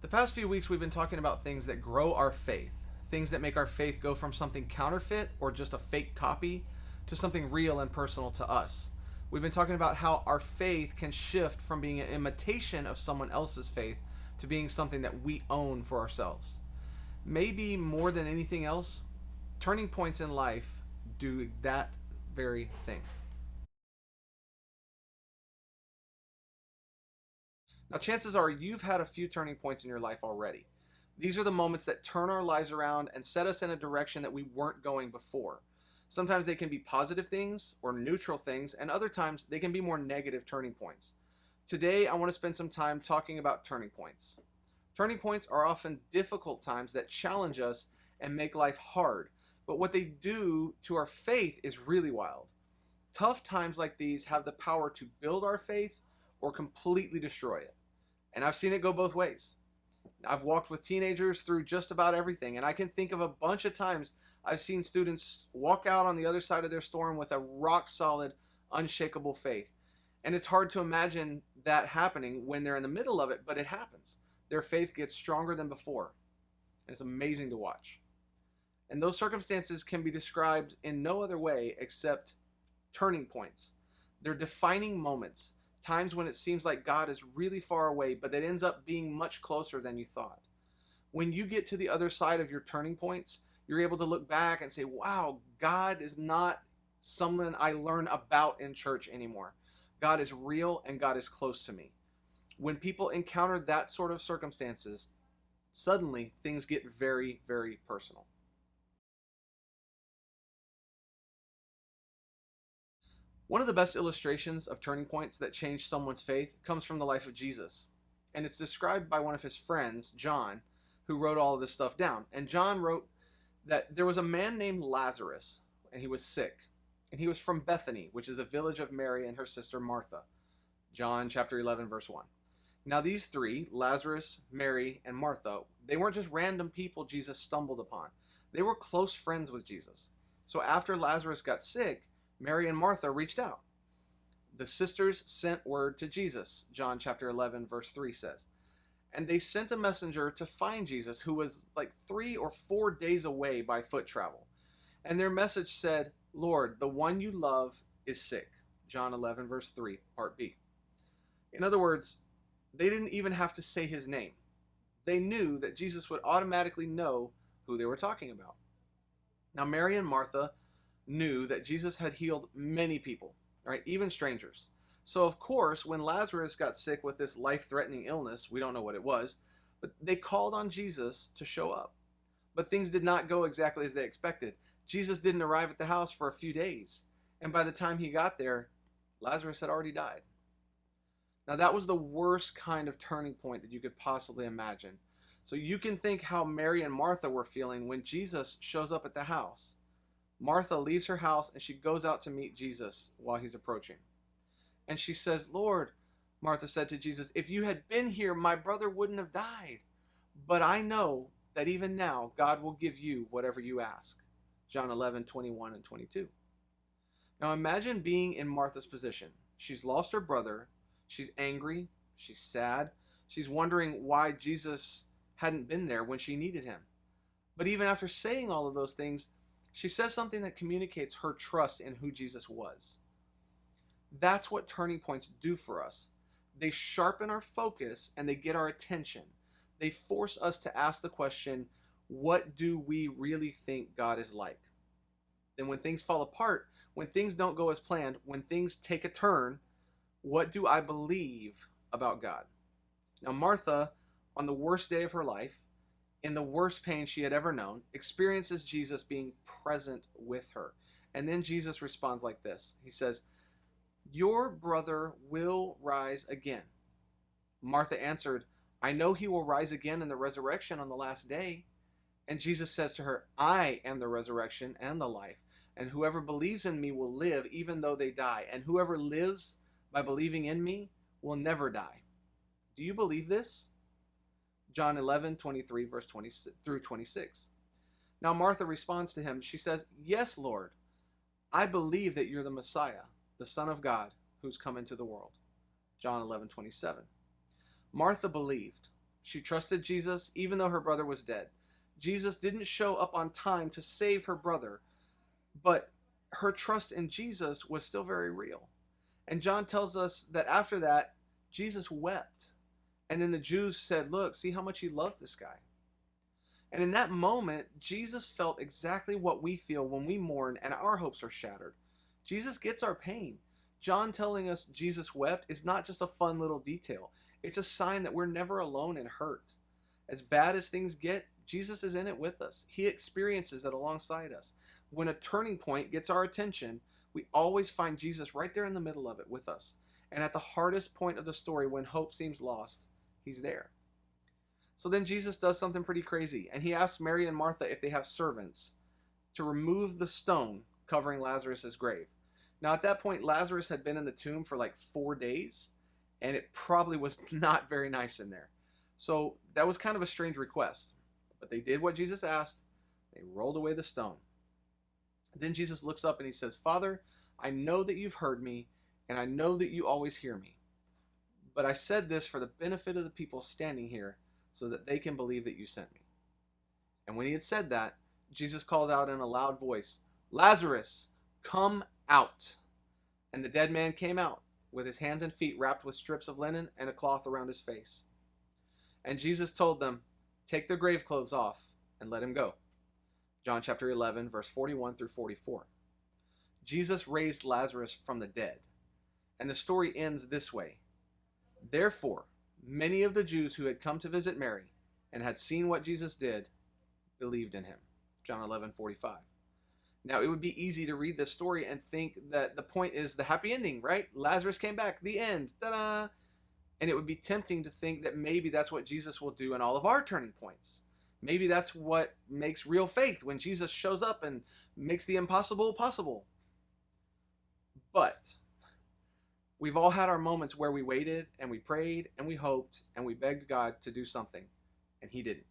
The past few weeks, we've been talking about things that grow our faith, things that make our faith go from something counterfeit or just a fake copy to something real and personal to us. We've been talking about how our faith can shift from being an imitation of someone else's faith to being something that we own for ourselves. Maybe more than anything else, turning points in life do that very thing. Now, chances are you've had a few turning points in your life already. These are the moments that turn our lives around and set us in a direction that we weren't going before. Sometimes they can be positive things or neutral things, and other times they can be more negative turning points. Today, I want to spend some time talking about turning points. Turning points are often difficult times that challenge us and make life hard, but what they do to our faith is really wild. Tough times like these have the power to build our faith or completely destroy it. And I've seen it go both ways. I've walked with teenagers through just about everything, and I can think of a bunch of times I've seen students walk out on the other side of their storm with a rock solid, unshakable faith. And it's hard to imagine that happening when they're in the middle of it, but it happens. Their faith gets stronger than before, and it's amazing to watch. And those circumstances can be described in no other way except turning points. They're defining moments, times when it seems like God is really far away, but it ends up being much closer than you thought. When you get to the other side of your turning points, you're able to look back and say, wow, God is not someone I learn about in church anymore. God is real and God is close to me. When people encounter that sort of circumstances, suddenly things get very, very personal. One of the best illustrations of turning points that changed someone's faith comes from the life of Jesus. And it's described by one of his friends, John, who wrote all of this stuff down. And John wrote that there was a man named Lazarus, and he was sick. And he was from Bethany, which is the village of Mary and her sister Martha. John chapter 11, verse 1. Now, these three, Lazarus, Mary, and Martha, they weren't just random people Jesus stumbled upon. They were close friends with Jesus. So after Lazarus got sick, Mary and Martha reached out. The sisters sent word to Jesus, John chapter 11, verse 3 says. And they sent a messenger to find Jesus, who was like 3 or 4 days away by foot travel. And their message said, Lord, the one you love is sick. John 11, verse 3, part B. In other words, they didn't even have to say his name. They knew that Jesus would automatically know who they were talking about. Now, Mary and Martha knew that Jesus had healed many people, right? Even strangers. So, of course, when Lazarus got sick with this life-threatening illness, we don't know what it was, but they called on Jesus to show up. But things did not go exactly as they expected. Jesus didn't arrive at the house for a few days, and by the time he got there, Lazarus had already died. Now, that was the worst kind of turning point that you could possibly imagine. So you can think how Mary and Martha were feeling when Jesus shows up at the house. Martha leaves her house and she goes out to meet Jesus while he's approaching. And she says, Lord, Martha said to Jesus, if you had been here, my brother wouldn't have died. But I know that even now, God will give you whatever you ask. John 11, 21 and 22. Now imagine being in Martha's position. She's lost her brother. She's angry. She's sad. She's wondering why Jesus hadn't been there when she needed him. But even after saying all of those things, she says something that communicates her trust in who Jesus was. That's what turning points do for us. They sharpen our focus and they get our attention. They force us to ask the question, what do we really think God is like? Then when things fall apart, when things don't go as planned, when things take a turn, what do I believe about God? Now, Martha, on the worst day of her life, in the worst pain she had ever known, experiences Jesus being present with her. And then Jesus responds like this. He says, your brother will rise again. Martha answered, I know he will rise again in the resurrection on the last day. And Jesus says to her, I am the resurrection and the life. And whoever believes in me will live even though they die. And whoever lives by believing in me will never die. Do you believe this? John 11, 23, verse 20 through 26. Now Martha responds to him. She says, yes, Lord, I believe that you're the Messiah, the Son of God, who's come into the world. John 11, 27. Martha believed. She trusted Jesus even though her brother was dead. Jesus didn't show up on time to save her brother, but her trust in Jesus was still very real. And John tells us that after that, Jesus wept. And then the Jews said, "Look, see how much he loved this guy." And in that moment, Jesus felt exactly what we feel when we mourn and our hopes are shattered. Jesus gets our pain. John telling us Jesus wept is not just a fun little detail. It's a sign that we're never alone in hurt. As bad as things get, Jesus is in it with us. He experiences it alongside us. When a turning point gets our attention, we always find Jesus right there in the middle of it with us. And at the hardest point of the story, when hope seems lost, he's there. So then Jesus does something pretty crazy, and he asks Mary and Martha if they have servants to remove the stone covering Lazarus' grave. Now at that point, Lazarus had been in the tomb for like 4 days, and it probably was not very nice in there. So that was kind of a strange request. But they did what Jesus asked. They rolled away the stone. Then Jesus looks up and he says, "Father, I know that you've heard me, and I know that you always hear me. But I said this for the benefit of the people standing here, so that they can believe that you sent me." And when he had said that, Jesus called out in a loud voice, "Lazarus, come out." And the dead man came out, with his hands and feet wrapped with strips of linen and a cloth around his face. And Jesus told them, "Take their grave clothes off and let him go." John chapter 11, verse 41 through 44. Jesus raised Lazarus from the dead. And the story ends this way. Therefore, many of the Jews who had come to visit Mary and had seen what Jesus did believed in him. John 11:45. Now, it would be easy to read this story and think that the point is the happy ending, right? Lazarus came back, the end, ta-da! And it would be tempting to think that maybe that's what Jesus will do in all of our turning points. Maybe that's what makes real faith, when Jesus shows up and makes the impossible possible. But we've all had our moments where we waited and we prayed and we hoped and we begged God to do something, and he didn't.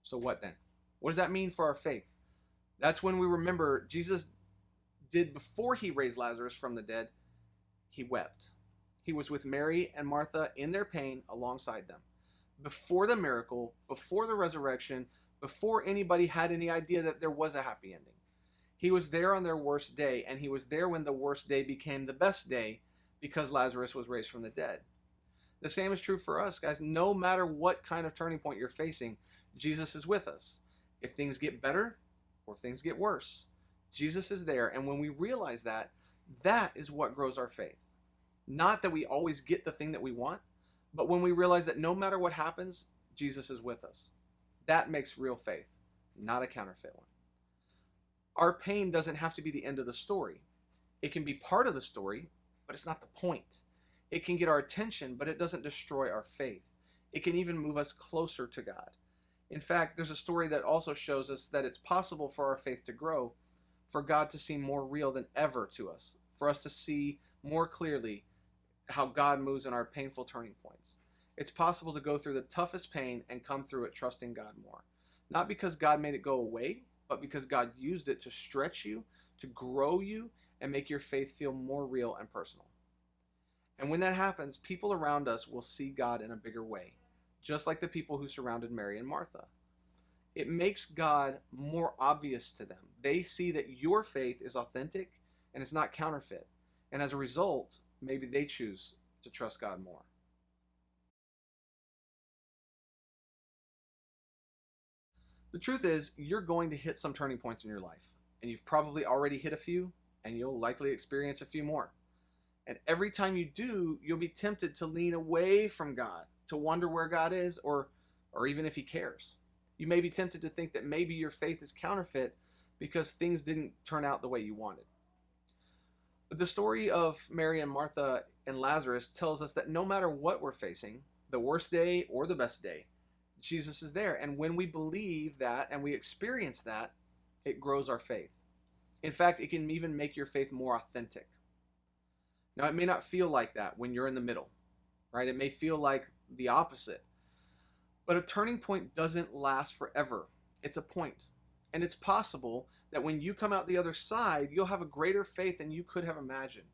So what then? What does that mean for our faith? That's when we remember Jesus did before he raised Lazarus from the dead. He wept. He was with Mary and Martha in their pain alongside them. Before the miracle, before the resurrection, before anybody had any idea that there was a happy ending. He was there on their worst day, and he was there when the worst day became the best day because Lazarus was raised from the dead. The same is true for us, guys. No matter what kind of turning point you're facing, Jesus is with us. If things get better or if things get worse, Jesus is there. And when we realize that, that is what grows our faith. Not that we always get the thing that we want, but when we realize that no matter what happens, Jesus is with us. That makes real faith, not a counterfeit one. Our pain doesn't have to be the end of the story. It can be part of the story, but it's not the point. It can get our attention, but it doesn't destroy our faith. It can even move us closer to God. In fact, there's a story that also shows us that it's possible for our faith to grow, for God to seem more real than ever to us, for us to see more clearly how God moves in our painful turning points. It's possible to go through the toughest pain and come through it trusting God more. Not because God made it go away, but because God used it to stretch you, to grow you, and make your faith feel more real and personal. And when that happens, people around us will see God in a bigger way, just like the people who surrounded Mary and Martha. It makes God more obvious to them. They see that your faith is authentic and it's not counterfeit. And as a result, maybe they choose to trust God more. The truth is, you're going to hit some turning points in your life, and you've probably already hit a few, and you'll likely experience a few more. And every time you do, you'll be tempted to lean away from God, to wonder where God is, or even if he cares. You may be tempted to think that maybe your faith is counterfeit because things didn't turn out the way you wanted. But the story of Mary and Martha and Lazarus tells us that no matter what we're facing, the worst day or the best day, Jesus is there. And when we believe that and we experience that, it grows our faith. In fact, it can even make your faith more authentic. Now, it may not feel like that when you're in the middle, right? It may feel like the opposite. But a turning point doesn't last forever. It's a point. And it's possible that when you come out the other side, you'll have a greater faith than you could have imagined.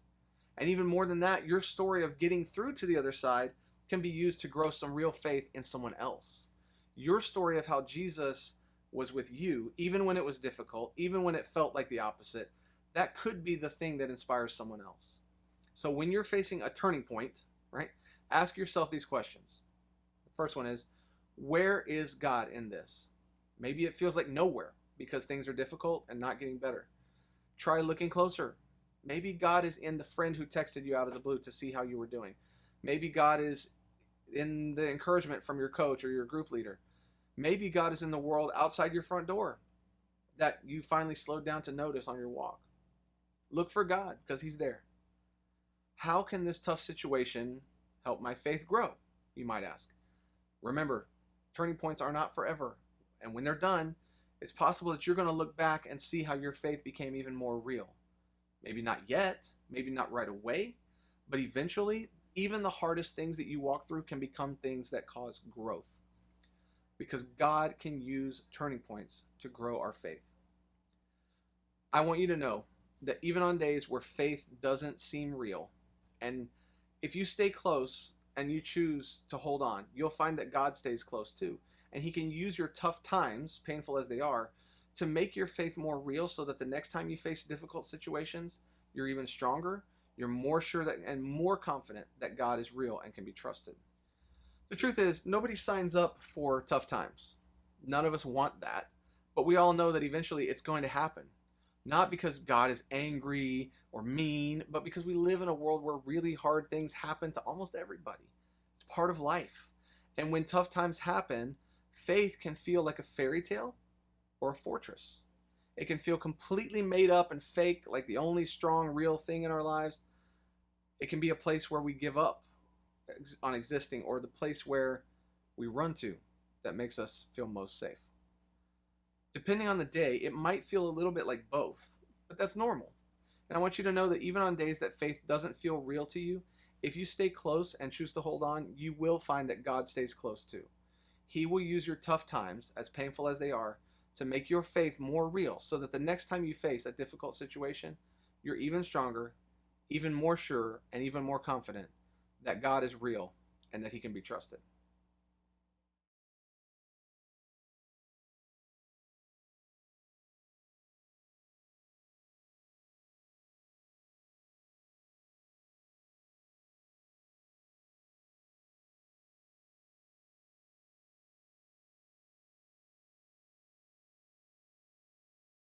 And even more than that, your story of getting through to the other side can be used to grow some real faith in someone else. Your story of how Jesus was with you, even when it was difficult, even when it felt like the opposite, that could be the thing that inspires someone else. So when you're facing a turning point, right, ask yourself these questions. The first one is, where is God in this? Maybe it feels like nowhere because things are difficult and not getting better. Try looking closer. Maybe God is in the friend who texted you out of the blue to see how you were doing. Maybe God is in the encouragement from your coach or your group leader. Maybe God is in the world outside your front door that you finally slowed down to notice on your walk. Look for God because he's there. How can this tough situation help my faith grow? You might ask. Remember, turning points are not forever. And when they're done, it's possible that you're going to look back and see how your faith became even more real. Maybe not yet, maybe not right away, but eventually, even the hardest things that you walk through can become things that cause growth. Because God can use turning points to grow our faith. I want you to know that even on days where faith doesn't seem real, and if you stay close and you choose to hold on, you'll find that God stays close too. And he can use your tough times, painful as they are, to make your faith more real so that the next time you face difficult situations, you're even stronger, you're more sure that and more confident that God is real and can be trusted. The truth is, nobody signs up for tough times. None of us want that, but we all know that eventually it's going to happen. Not because God is angry or mean, but because we live in a world where really hard things happen to almost everybody. It's part of life. And when tough times happen, faith can feel like a fairy tale or a fortress. It can feel completely made up and fake, like the only strong, real thing in our lives. It can be a place where we give up on existing, or the place where we run to that makes us feel most safe. Depending on the day, it might feel a little bit like both, but that's normal. And I want you to know that even on days that faith doesn't feel real to you, if you stay close and choose to hold on, you will find that God stays close too. He will use your tough times, as painful as they are, to make your faith more real so that the next time you face a difficult situation, you're even stronger, even more sure, and even more confident that God is real and that he can be trusted.